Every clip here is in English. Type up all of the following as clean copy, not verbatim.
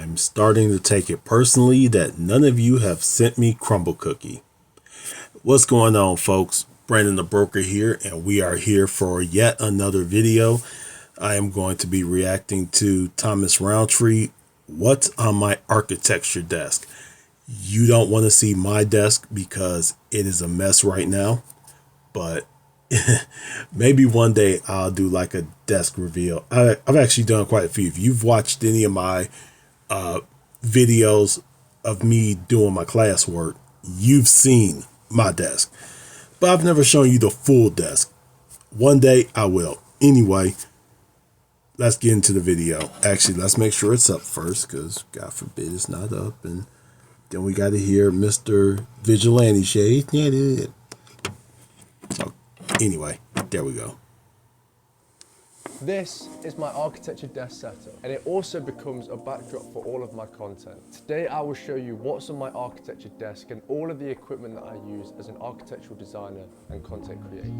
I'm starting to take it personally that none of you have sent me Crumble Cookie. What's going on, folks? Brandon the Broker here, and we are here for yet another video. I am going to be reacting to Thomas Roundtree, What's on My Architecture Desk. You don't want to see my desk because it is a mess right now, but maybe one day I'll do like a desk reveal. I've actually done quite a few. If you've watched any of my videos of me doing my classwork, you've seen my desk, but I've never shown you the full desk. One day I will. Anyway, let's get into the video. Actually, let's make sure it's up first, because God forbid it's not up, and then we got to hear Mr. Vigilante Shade. So anyway, there we go. This is my architecture desk setup, and it also becomes a backdrop for all of my content. Today I will show you what's on my architecture desk and all of the equipment that I use as an architectural designer and content creator.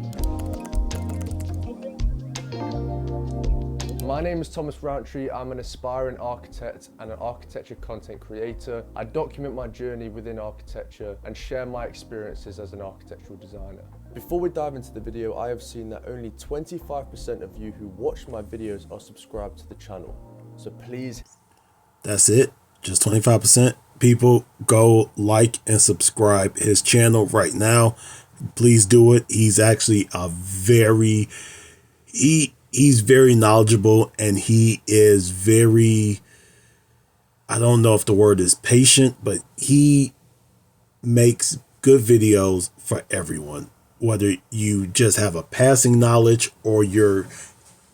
My name is Thomas Roundtree. I'm an aspiring architect and an architecture content creator. I document my journey within architecture and share my experiences as an architectural designer. Before we dive into the video, I have seen that only 25% of you who watch my videos are subscribed to the channel. So please. That's it. Just 25%. People, go like and subscribe his channel right now. Please do it. He's actually he's very knowledgeable, and he is very, I don't know if the word is patient, but he makes good videos for everyone. Whether you just have a passing knowledge or you're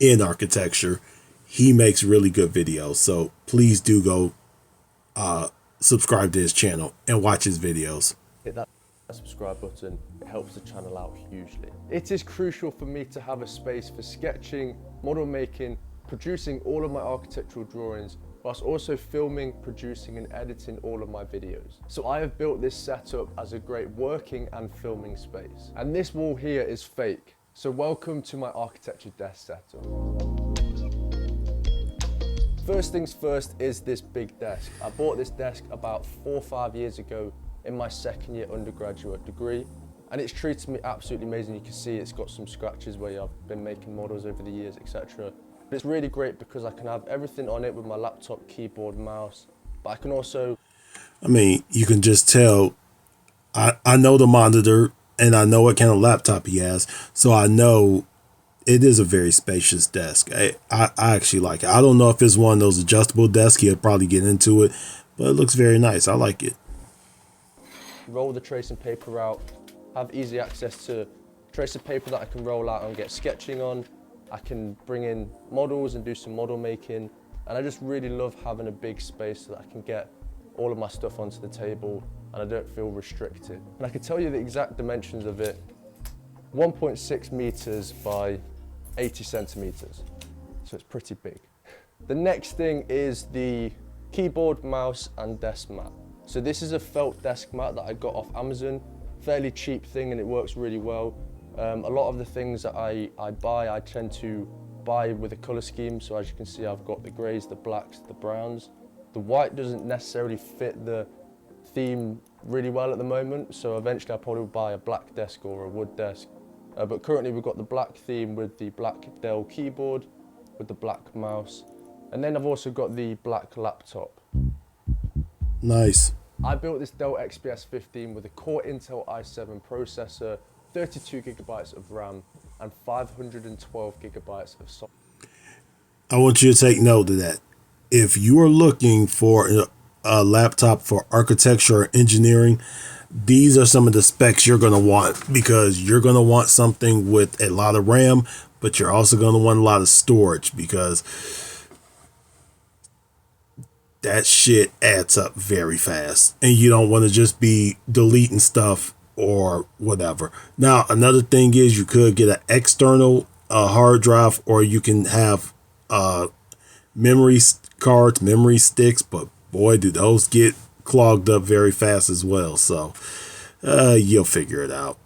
in architecture, he makes really good videos. So please do go subscribe to his channel and watch his videos. Hit that subscribe button. It helps the channel out hugely. It is crucial for me to have a space for sketching, model making, producing all of my architectural drawings, whilst also filming, producing and editing all of my videos. So I have built this setup as a great working and filming space. And this wall here is fake. So welcome to my architecture desk setup. First things first is this big desk. I bought this desk about 4 or 5 years ago in my second year undergraduate degree, and it's treated me absolutely amazing. You can see it's got some scratches where I've been making models over the years, etc. But it's really great because I can have everything on it with my laptop, keyboard, mouse, but I can also... I mean, you can just tell, I know the monitor and I know what kind of laptop he has, so I know it is a very spacious desk. I actually like it. I don't know if it's one of those adjustable desks. He'll probably get into it, but it looks very nice. I like it. Roll the tracing paper out, have easy access to tracing paper that I can roll out and get sketching on. I can bring in models and do some model making, and I just really love having a big space so that I can get all of my stuff onto the table and I don't feel restricted. And I can tell you the exact dimensions of it: 1.6 meters by 80 centimeters. So it's pretty big. The next thing is the keyboard, mouse and desk mat. So this is a felt desk mat that I got off Amazon. Fairly cheap thing, and it works really well. A lot of the things that I buy, I tend to buy with a colour scheme. So as you can see, I've got the greys, the blacks, the browns. The white doesn't necessarily fit the theme really well at the moment, so eventually I'll probably buy a black desk or a wood desk. But currently we've got the black theme with the black Dell keyboard, with the black mouse, and then I've also got the black laptop. Nice. I built this Dell XPS 15 with a Core Intel i7 processor, 32 gigabytes of RAM, and 512 gigabytes of software. I want you to take note of that. If you are looking for a laptop for architecture or engineering, these are some of the specs you're going to want, because you're going to want something with a lot of RAM, but you're also going to want a lot of storage, because that shit adds up very fast, and you don't want to just be deleting stuff or whatever. Now, another thing is you could get an external hard drive, or you can have memory cards, memory sticks, but boy, do those get clogged up very fast as well. So you'll figure it out.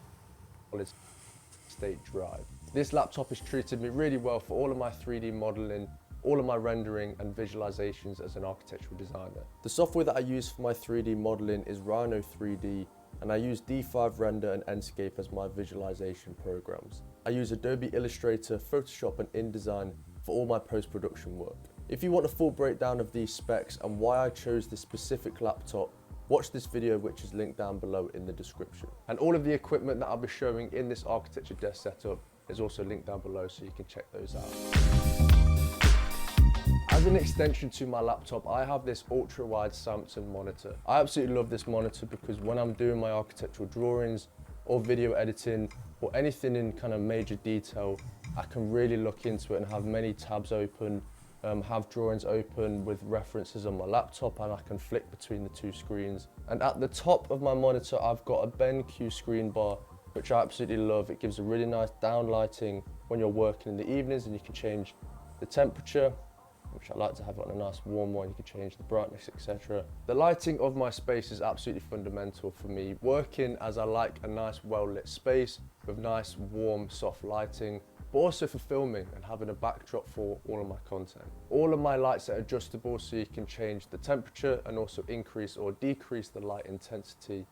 State drive. This laptop has treated me really well for all of my 3D modeling, all of my rendering and visualizations as an architectural designer. The software that I use for my 3D modeling is Rhino 3D, and I use D5 Render and Enscape as my visualization programs. I use Adobe Illustrator, Photoshop and InDesign for all my post-production work. If you want a full breakdown of these specs and why I chose this specific laptop, watch this video, which is linked down below in the description. And all of the equipment that I'll be showing in this architecture desk setup is also linked down below, so you can check those out. As an extension to my laptop, I have this ultra-wide Samsung monitor. I absolutely love this monitor because when I'm doing my architectural drawings or video editing or anything in kind of major detail, I can really look into it and have many tabs open, have drawings open with references on my laptop, and I can flick between the two screens. And at the top of my monitor, I've got a BenQ screen bar, which I absolutely love. It gives a really nice down lighting when you're working in the evenings, and you can change the temperature, which I like to have it on a nice warm one. You can change the brightness, etc. The lighting of my space is absolutely fundamental for me. Working as I like a nice well-lit space with nice warm soft lighting, but also for filming and having a backdrop for all of my content. All of my lights are adjustable, so you can change the temperature and also increase or decrease the light intensity.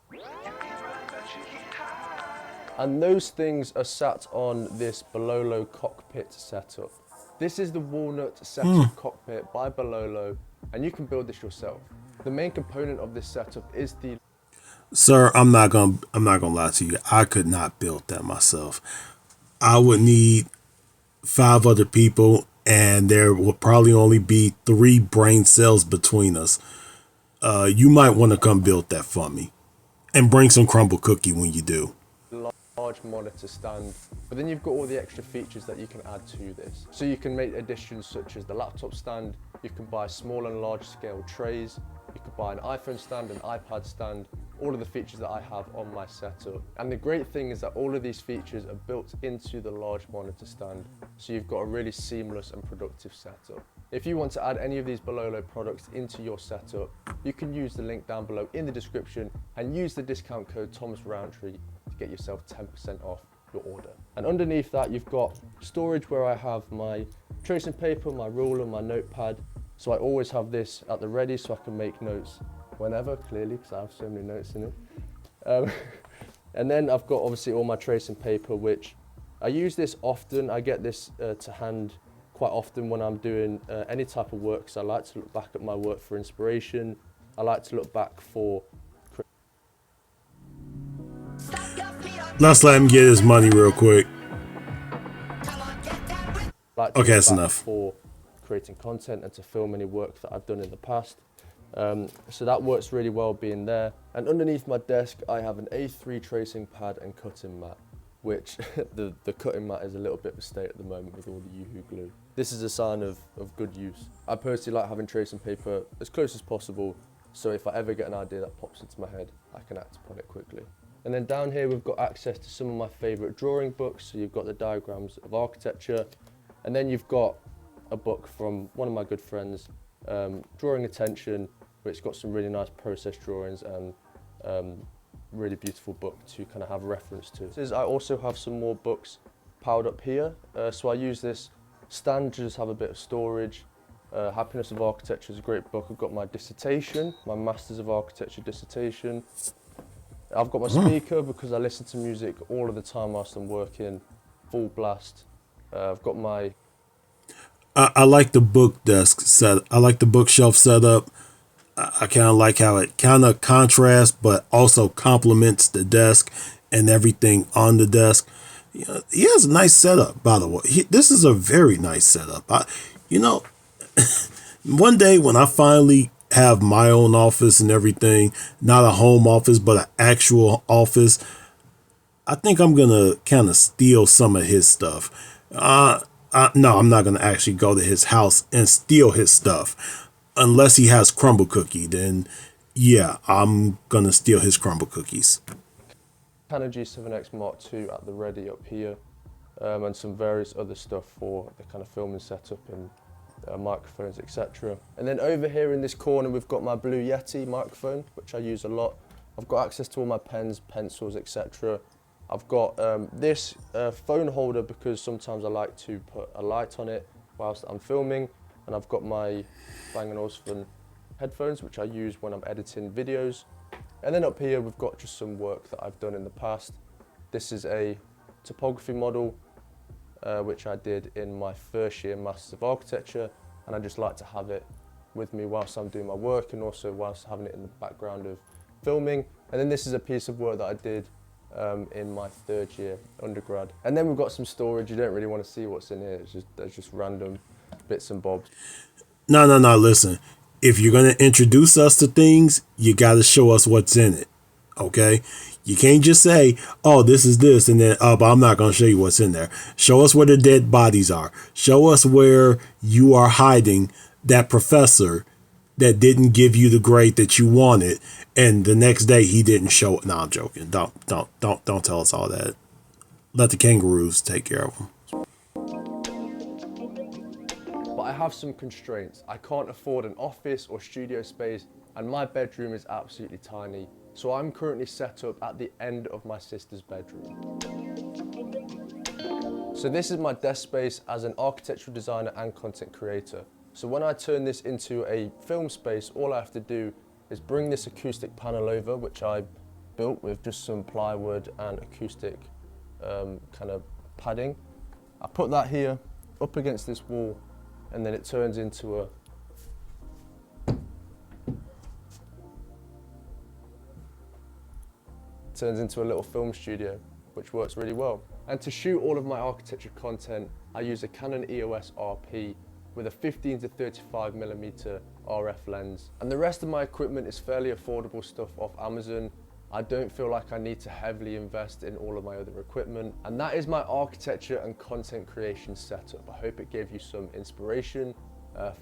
And those things are sat on this Bololo cockpit setup. This is the walnut setup cockpit by Bololo, and you can build this yourself. The main component of this setup is the... Sir, I'm not gonna lie to you. I could not build that myself. I would need 5 other people, and there will probably only be 3 brain cells between us. You might want to come build that for me, and bring some crumble cookie when you do. Large monitor stand, but then you've got all the extra features that you can add to this. So you can make additions such as the laptop stand, you can buy small and large scale trays, you could buy an iPhone stand, an iPad stand, all of the features that I have on my setup. And the great thing is that all of these features are built into the large monitor stand, so you've got a really seamless and productive setup. If you want to add any of these Bololo products into your setup, you can use the link down below in the description and use the discount code Thomas Rowntree to get yourself 10% off your order. And underneath that, you've got storage where I have my tracing paper, my ruler, my notepad. So I always have this at the ready so I can make notes whenever, clearly, because I have so many notes in it. And then I've got obviously all my tracing paper, which I use this often. I get this to hand quite often when I'm doing any type of work, because I like to look back at my work for inspiration. I like to look back for... Let's let him get his money real quick. Like okay, that's enough. For creating content and to film any work that I've done in the past. So that works really well being there. And underneath my desk, I have an A3 tracing pad and cutting mat, which the cutting mat is a little bit of a state at the moment with all the Yoo-hoo glue. This is a sign of good use. I personally like having tracing paper as close as possible, so if I ever get an idea that pops into my head, I can act upon it quickly. And then down here, we've got access to some of my favorite drawing books. So you've got the diagrams of architecture, and then you've got a book from one of my good friends, Drawing Attention, which got some really nice process drawings and really beautiful book to kind of have reference to. I also have some more books piled up here. So I use this stand to just have a bit of storage. Happiness of Architecture is a great book. I've got my dissertation, my Masters of Architecture dissertation. I've got my speaker because I listen to music all of the time whilst I'm working, full blast. I've got my... I like the book desk set. I like the bookshelf setup. I kind of like how it kind of contrasts, but also complements the desk and everything on the desk. You know, he has a nice setup, by the way. This is a very nice setup. One day when I finally have my own office and everything, not a home office, but an actual office, I think I'm going to kind of steal some of his stuff. No, I'm not going to actually go to his house and steal his stuff. Unless he has crumble cookie, then yeah, I'm going to steal his crumble cookies. Canon G7X Mark II at the ready up here, and some various other stuff for the kind of filming setup and microphones, etc. And then over here in this corner, we've got my Blue Yeti microphone, which I use a lot. I've got access to all my pens, pencils, etc. I've got this phone holder because sometimes I like to put a light on it whilst I'm filming. and I've got my Bang & Olufsen headphones, which I use when I'm editing videos. And then up here we've got just some work that I've done in the past. This is a topography model which I did in my first year Masters of Architecture, and I just like to have it with me whilst I'm doing my work and also whilst having it in the background of filming. And then this is a piece of work that I did in my third year undergrad. And then we've got some storage. You don't really want to see what's in here. There's just random bits and bobs. No, listen. If you're going to introduce us to things, you got to show us what's in it. Okay? You can't just say, oh, this is this, and then, oh, but I'm not going to show you what's in there. Show us where the dead bodies are. Show us where you are hiding that professor that didn't give you the grade that you wanted, and the next day he didn't show it. No, I'm joking. Don't tell us all that. Let the kangaroos take care of them. But I have some constraints. I can't afford an office or studio space, and my bedroom is absolutely tiny. So I'm currently set up at the end of my sister's bedroom. So this is my desk space as an architectural designer and content creator. So when I turn this into a film space, all I have to do is bring this acoustic panel over, which I built with just some plywood and acoustic kind of padding. I put that here up against this wall, and then it turns into a little film studio, which works really well. And to shoot all of my architecture content, I use a Canon EOS RP with a 15 to 35mm RF lens. And the rest of my equipment is fairly affordable stuff off Amazon. I don't feel like I need to heavily invest in all of my other equipment. And that is my architecture and content creation setup. I hope it gave you some inspiration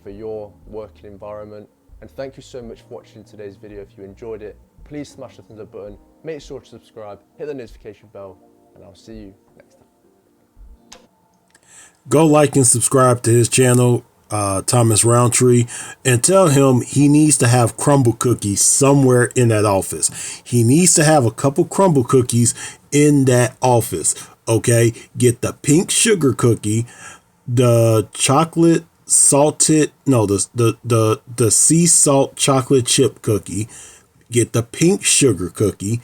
for your working environment. And thank you so much for watching today's video. If you enjoyed it, please smash the thumbs up button, make sure to subscribe, hit the notification bell, and I'll see you next time. Go like and subscribe to his channel, Thomas Roundtree, and tell him he needs to have crumble cookies somewhere in that office. He needs to have a couple crumble cookies in that office. Okay, get the pink sugar cookie, the chocolate salted, no, the sea salt chocolate chip cookie, get the pink sugar cookie,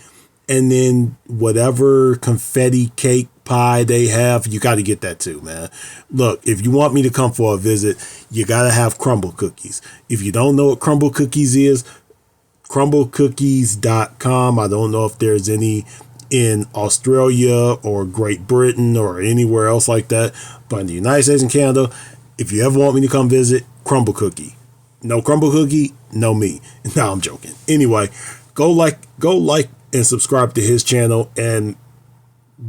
and then whatever confetti cake pie they have, you got to get that too, man. Look, if you want me to come for a visit, you got to have crumble cookies. If you don't know what crumble cookies is, crumblecookies.com. I don't know if there's any in Australia or Great Britain or anywhere else like that, but in the United States and Canada, if you ever want me to come visit, crumble cookie. No crumble cookie, no me. No, I'm joking. Anyway, go like and subscribe to his channel and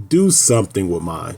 do something with mine.